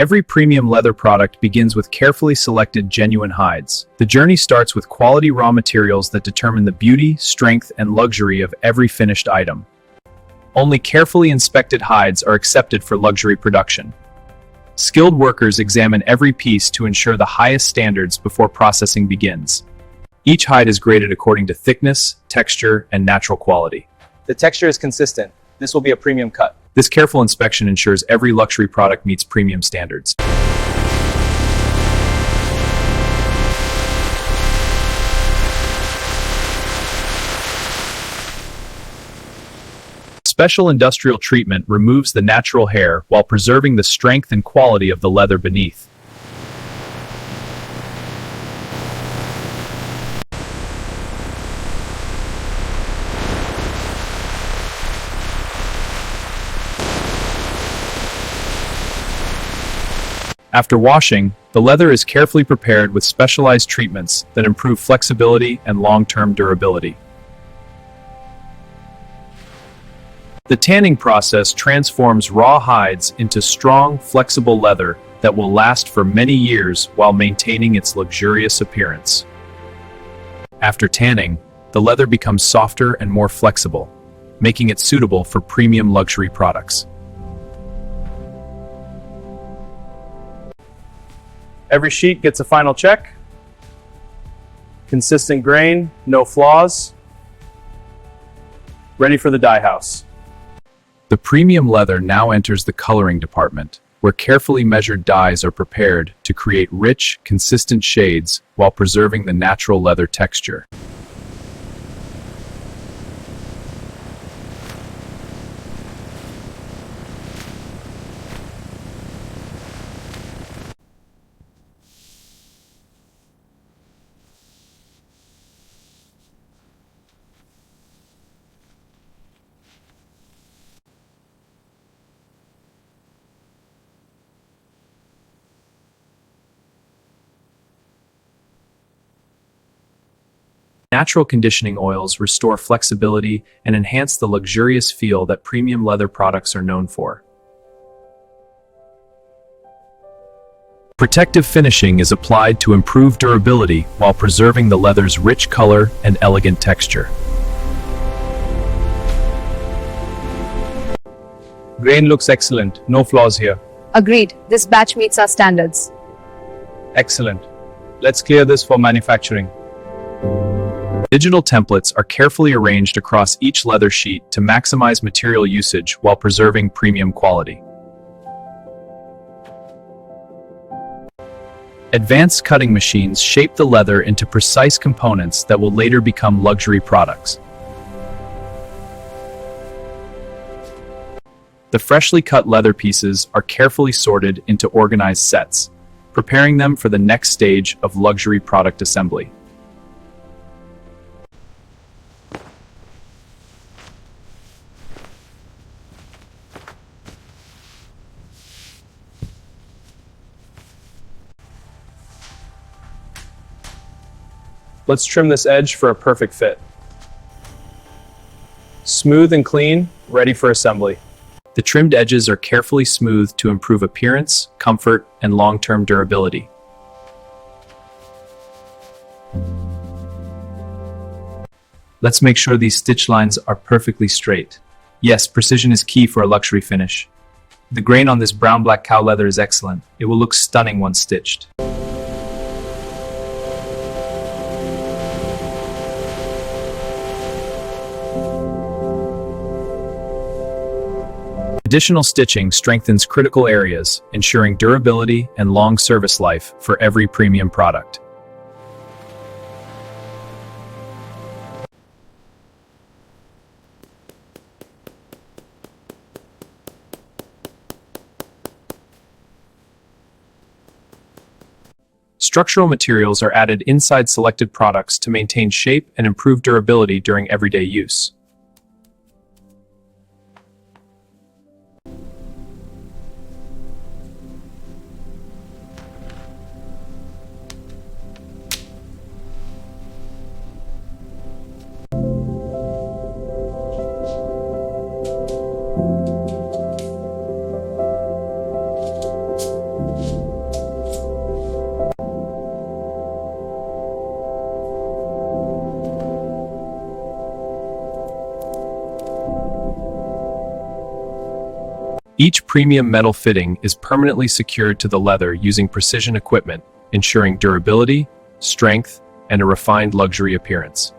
Every premium leather product begins with carefully selected genuine hides. The journey starts with quality raw materials that determine the beauty, strength, and luxury of every finished item. Only carefully inspected hides are accepted for luxury production. Skilled workers examine every piece to ensure the highest standards before processing begins. Each hide is graded according to thickness, texture, and natural quality. The texture is consistent. This will be a premium cut. This careful inspection ensures every luxury product meets premium standards. Special industrial treatment removes the natural hair while preserving the strength and quality of the leather beneath. After washing, the leather is carefully prepared with specialized treatments that improve flexibility and long-term durability. The tanning process transforms raw hides into strong, flexible leather that will last for many years while maintaining its luxurious appearance. After tanning, the leather becomes softer and more flexible, making it suitable for premium luxury products. Every sheet gets a final check. Consistent grain, no flaws. Ready for the dye house. The premium leather now enters the coloring department, where carefully measured dyes are prepared to create rich, consistent shades while preserving the natural leather texture. Natural conditioning oils restore flexibility and enhance the luxurious feel that premium leather products are known for. Protective finishing is applied to improve durability while preserving the leather's rich color and elegant texture. Grain looks excellent. No flaws here. Agreed. This batch meets our standards. Excellent. Let's clear this for manufacturing. Digital templates are carefully arranged across each leather sheet to maximize material usage while preserving premium quality. Advanced cutting machines shape the leather into precise components that will later become luxury products. The freshly cut leather pieces are carefully sorted into organized sets, preparing them for the next stage of luxury product assembly. Let's trim this edge for a perfect fit. Smooth and clean, ready for assembly. The trimmed edges are carefully smoothed to improve appearance, comfort, and long-term durability. Let's make sure these stitch lines are perfectly straight. Yes, precision is key for a luxury finish. The grain on this brown-black cow leather is excellent. It will look stunning once stitched. Additional stitching strengthens critical areas, ensuring durability and long service life for every premium product. Structural materials are added inside selected products to maintain shape and improve durability during everyday use. Each premium metal fitting is permanently secured to the leather using precision equipment, ensuring durability, strength, and a refined luxury appearance.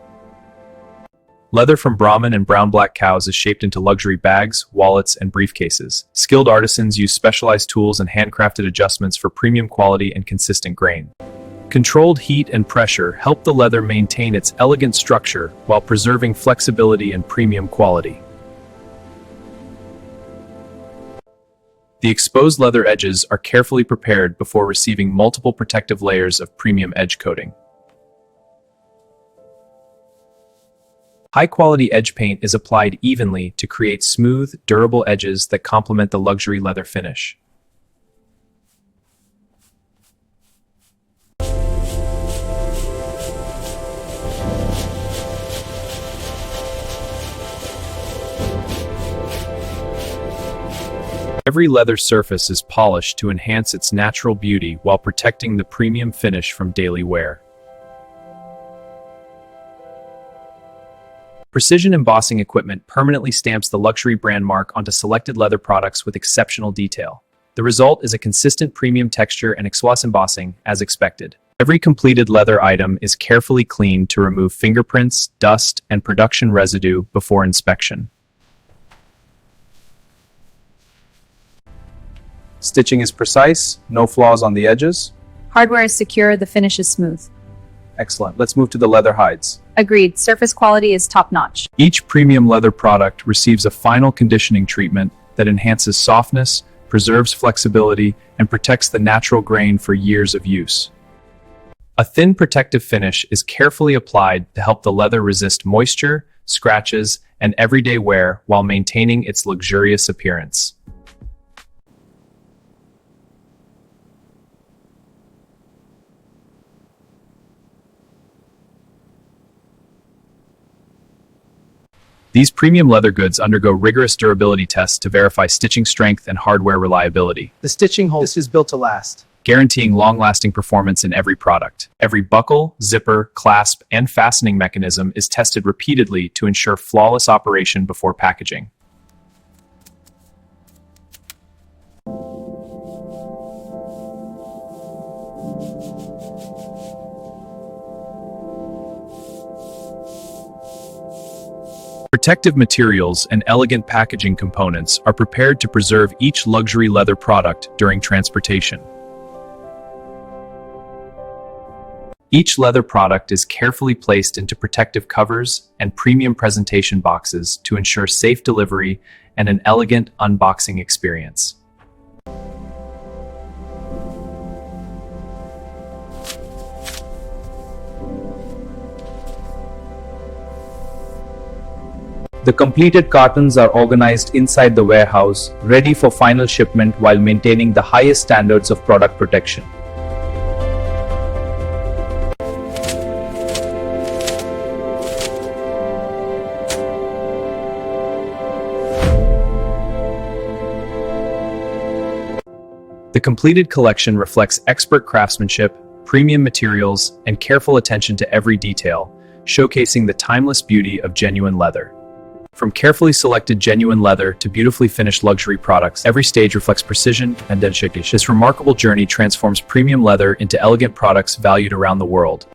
Leather from Brahman and brown black cows is shaped into luxury bags, wallets, and briefcases. Skilled artisans use specialized tools and handcrafted adjustments for premium quality and consistent grain. Controlled heat and pressure help the leather maintain its elegant structure while preserving flexibility and premium quality. The exposed leather edges are carefully prepared before receiving multiple protective layers of premium edge coating. High-quality edge paint is applied evenly to create smooth, durable edges that complement the luxury leather finish. Every leather surface is polished to enhance its natural beauty while protecting the premium finish from daily wear. Precision embossing equipment permanently stamps the luxury brand mark onto selected leather products with exceptional detail. The result is a consistent premium texture and exquisite embossing, as expected. Every completed leather item is carefully cleaned to remove fingerprints, dust, and production residue before inspection. Stitching is precise, no flaws on the edges. Hardware is secure, the finish is smooth. Excellent. Let's move to the leather hides. Agreed, surface quality is top-notch. Each premium leather product receives a final conditioning treatment that enhances softness, preserves flexibility, and protects the natural grain for years of use. A thin protective finish is carefully applied to help the leather resist moisture, scratches, and everyday wear while maintaining its luxurious appearance. These premium leather goods undergo rigorous durability tests to verify stitching strength and hardware reliability. The stitching hole is built to last, Guaranteeing long-lasting performance in every product. Every buckle, zipper, clasp, and fastening mechanism is tested repeatedly to ensure flawless operation before packaging. Protective materials and elegant packaging components are prepared to preserve each luxury leather product during transportation. Each leather product is carefully placed into protective covers and premium presentation boxes to ensure safe delivery and an elegant unboxing experience. The completed cartons are organized inside the warehouse, ready for final shipment while maintaining the highest standards of product protection. The completed collection reflects expert craftsmanship, premium materials, and careful attention to every detail, showcasing the timeless beauty of genuine leather. From carefully selected genuine leather to beautifully finished luxury products, every stage reflects precision and dedication. This remarkable journey transforms premium leather into elegant products valued around the world.